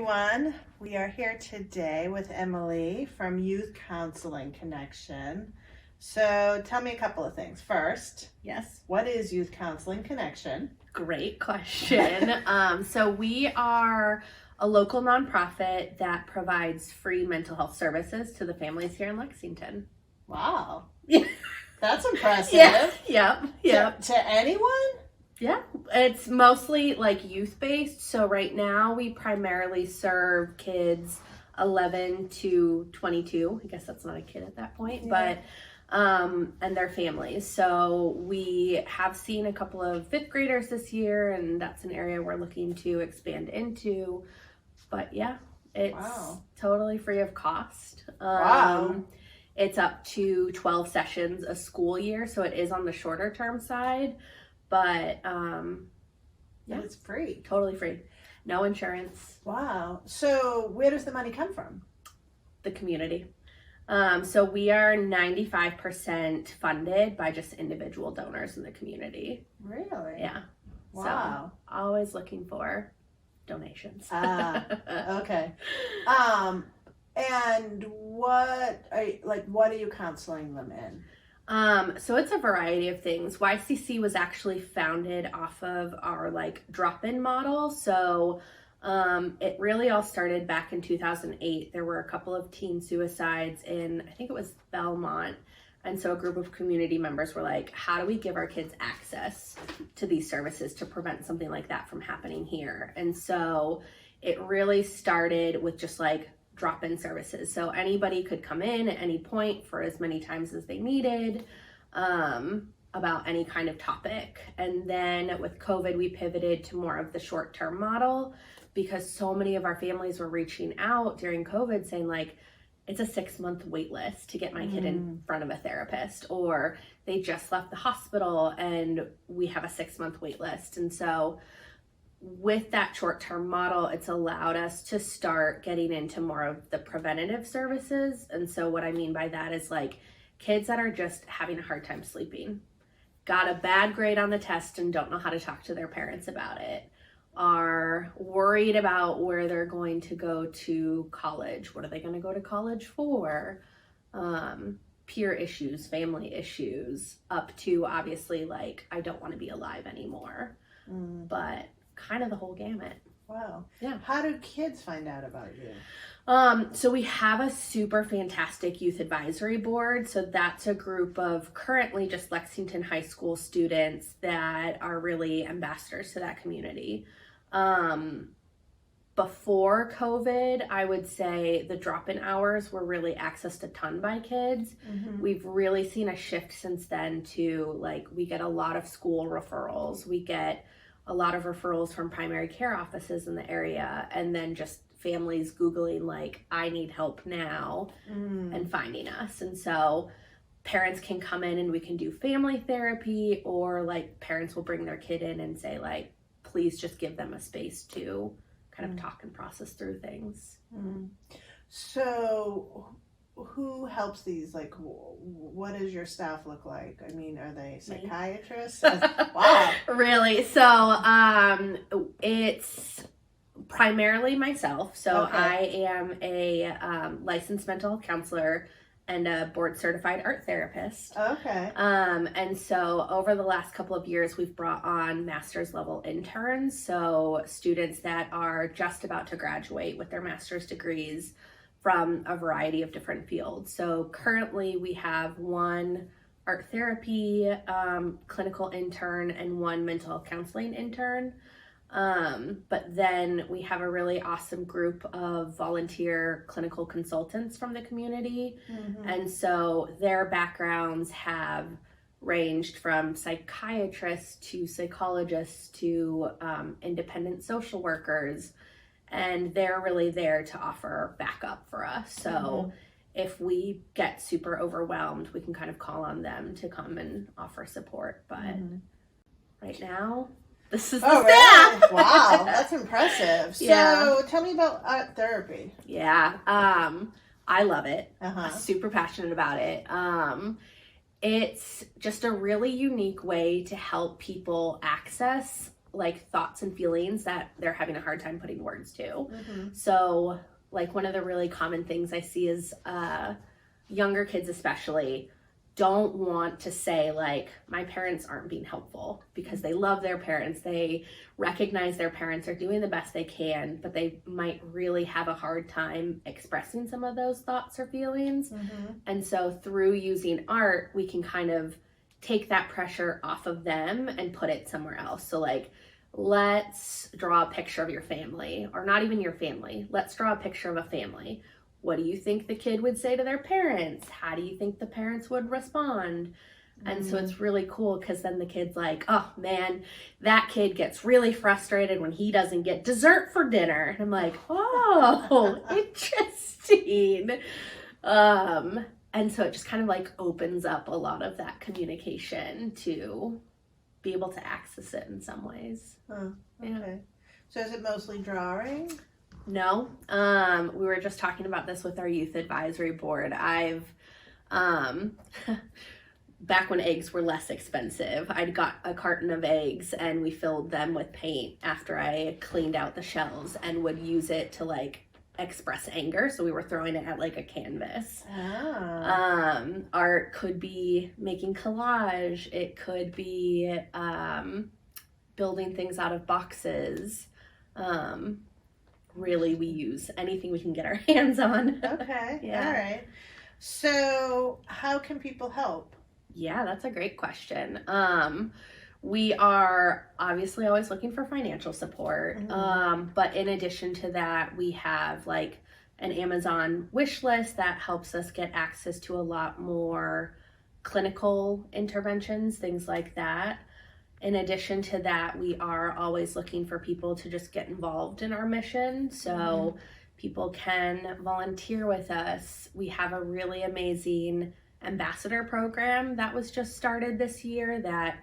everyone. We are here today with Emily from Youth Counseling Connection. So tell me a couple of things. First, yes, what is Youth Counseling Connection? Great question. So we are a local nonprofit that provides free mental health services to the families here in Lexington. Wow. Yeah. That's impressive. Yep. To anyone? Yeah, it's mostly like youth-based. So right now we primarily serve kids 11 to 22. I guess that's not a kid at that point, Yeah. but and their families. So we have seen a couple of fifth graders this year, and that's an area we're looking to expand into. But yeah, it's totally free of cost. Wow. It's up to 12 sessions a school year, so it is on the shorter term side. But yeah, it's free. Totally free. No insurance. Wow. So where does the money come from? The community. So we are 95% funded by just individual donors in the community. Really? Yeah. Wow. So always looking for donations. Okay. And what are you counseling them in? So it's a variety of things. YCC was actually founded off of our drop-in model. So it really all started back in 2008. There were a couple of teen suicides in, I think it was Belmont. And so a group of community members were like, how do we give our kids access to these services to prevent something like that from happening here? And so it really started with just drop-in services. So anybody could come in at any point for as many times as they needed about any kind of topic. And then with COVID, we pivoted to more of the short-term model because so many of our families were reaching out during COVID saying it's a 6-month wait list to get my kid in front of a therapist, or they just left the hospital and we have a 6-month wait list. And so with that short-term model, it's allowed us to start getting into more of the preventative services. And so what I mean by that is kids that are just having a hard time sleeping, got a bad grade on the test and don't know how to talk to their parents about it, are worried about where they're going to go to college. What are they going to go to college for? Peer issues, family issues, up to obviously I don't want to be alive anymore. But kind of the whole gamut. Wow. Yeah. How do kids find out about you? So we have a super fantastic youth advisory board. So that's a group of currently just Lexington High School students that are really ambassadors to that community. Before COVID, I would say the drop-in hours were really accessed a ton by kids. We've really seen a shift since then to we get a lot of school referrals. We get a lot of referrals from primary care offices in the area, and then just families Googling I need help now and finding us. And so parents can come in and we can do family therapy, or parents will bring their kid in and say please just give them a space to kind of talk and process through things. So who helps these? What does your staff look like? I mean, are they psychiatrists? Wow. Really? So it's primarily myself. So okay. I am a licensed mental health counselor and a board certified art therapist. Okay. And so over the last couple of years, we've brought on master's level interns. So students that are just about to graduate with their master's degrees from a variety of different fields. So currently we have one art therapy clinical intern and one mental health counseling intern. But then we have a really awesome group of volunteer clinical consultants from the community. And so their backgrounds have ranged from psychiatrists to psychologists to independent social workers. And they're really there to offer backup for us. So if we get super overwhelmed, we can kind of call on them to come and offer support. But right now, this is the staff. Really? Wow, that's impressive. So Yeah. tell me about art therapy. Yeah, I love it. Uh-huh. I'm super passionate about it. It's just a really unique way to help people access like thoughts and feelings that they're having a hard time putting words to. Mm-hmm. So like one of the really common things I see is younger kids especially don't want to say like, my parents aren't being helpful, because they love their parents. They recognize their parents are doing the best they can, but they might really have a hard time expressing some of those thoughts or feelings. Mm-hmm. And so through using art, we can kind of take that pressure off of them and put it somewhere else. So like, let's draw a picture of your family, or not even your family. Let's draw a picture of a family. What do you think the kid would say to their parents? How do you think the parents would respond? And so it's really cool, because then the kid's like, oh man, that kid gets really frustrated when he doesn't get dessert for dinner. And I'm like, oh, interesting. And so it just kind of like opens up a lot of that communication to be able to access it in some ways. Oh, okay. Yeah. So is it mostly drawing? No. We were just talking about this with our youth advisory board. I've back when eggs were less expensive, I'd got a carton of eggs and we filled them with paint after I cleaned out the shells, and would use it to like express anger. So we were throwing it at like a canvas. Art could be making collage. It could be building things out of boxes. Really, we use anything we can get our hands on. Okay. Yeah. All right. So how can people help? Yeah, that's a great question. We are obviously always looking for financial support. But in addition to that, we have like an Amazon wish list that helps us get access to a lot more clinical interventions, things like that. In addition to that, we are always looking for people to just get involved in our mission. So people can volunteer with us. We have a really amazing ambassador program that was just started this year that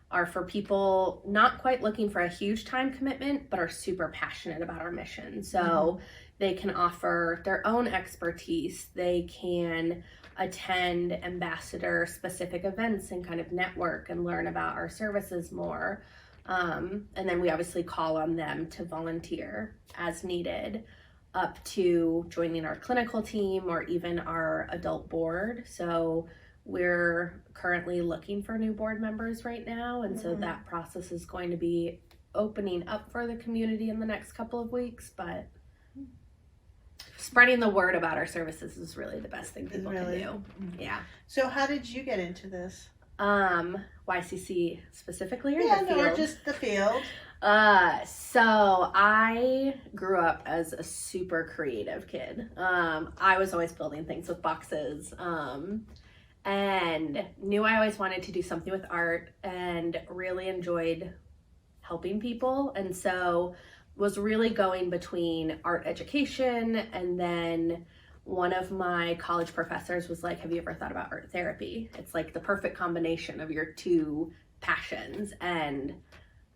are for people not quite looking for a huge time commitment, but are super passionate about our mission. So they can offer their own expertise. They can attend ambassador specific events and kind of network and learn about our services more. And then we obviously call on them to volunteer as needed, up to joining our clinical team or even our adult board. So we're currently looking for new board members right now. And so that process is going to be opening up for the community in the next couple of weeks, but spreading the word about our services is really the best thing people can do. Yeah. So how did you get into this? YCC specifically, or Yeah, the field? or just the field. So I grew up as a super creative kid. I was always building things with boxes, and knew I always wanted to do something with art, and really enjoyed helping people. And so was really going between art education, and then one of my college professors was like, have you ever thought about art therapy? It's like the perfect combination of your two passions, and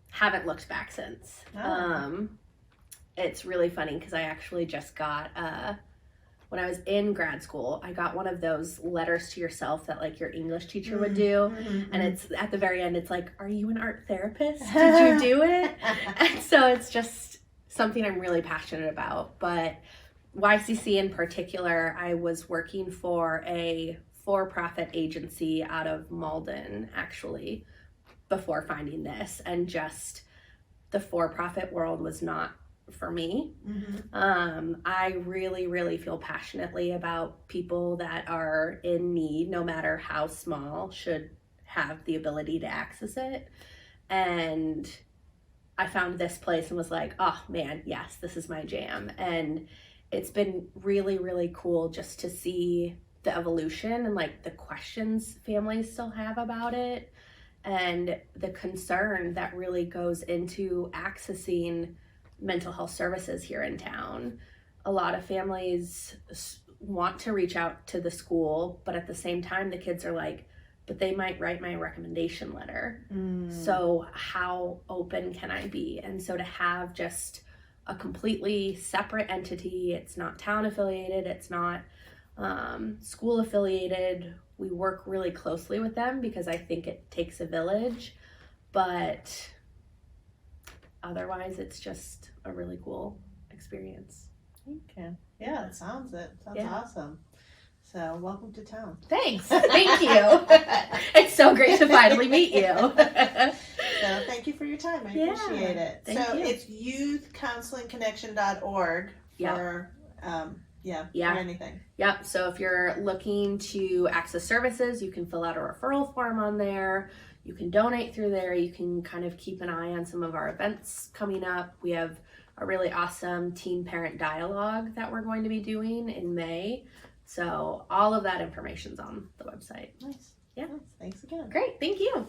haven't looked back since. It's really funny because I actually just got, when I was in grad school, I got one of those letters to yourself that like your English teacher would do. And it's at the very end, it's like, are you an art therapist? Did you do it? And so it's just something I'm really passionate about. But YCC in particular, I was working for a for-profit agency out of Malden, actually, before finding this, and just the for-profit world was not for me. I really, really feel passionately about people that are in need, no matter how small, should have the ability to access it. And I found this place and was like, oh man, yes, this is my jam. And it's been really, really cool just to see the evolution and like the questions families still have about it, and the concern that really goes into accessing mental health services here in town. A lot of families want to reach out to the school, but at the same time, the kids are like, but they might write my recommendation letter. So how open can I be? And so to have just a completely separate entity, it's not town affiliated, it's not school affiliated. We work really closely with them because I think it takes a village, but otherwise it's just a really cool experience. Okay. Yeah, it sounds Yeah. awesome. So welcome to town. Thanks. Thank you. It's so great to finally meet you. So thank you for your time. I appreciate it. Thank So you. it's youthcounselingconnection.org for for anything. Yep. So if you're looking to access services, you can fill out a referral form on there. You can donate through there. You can kind of keep an eye on some of our events coming up. We have a really awesome teen parent dialogue that we're going to be doing in May. So all of that information's on the website. Nice. Yeah. Nice. Thanks again. Great. Thank you.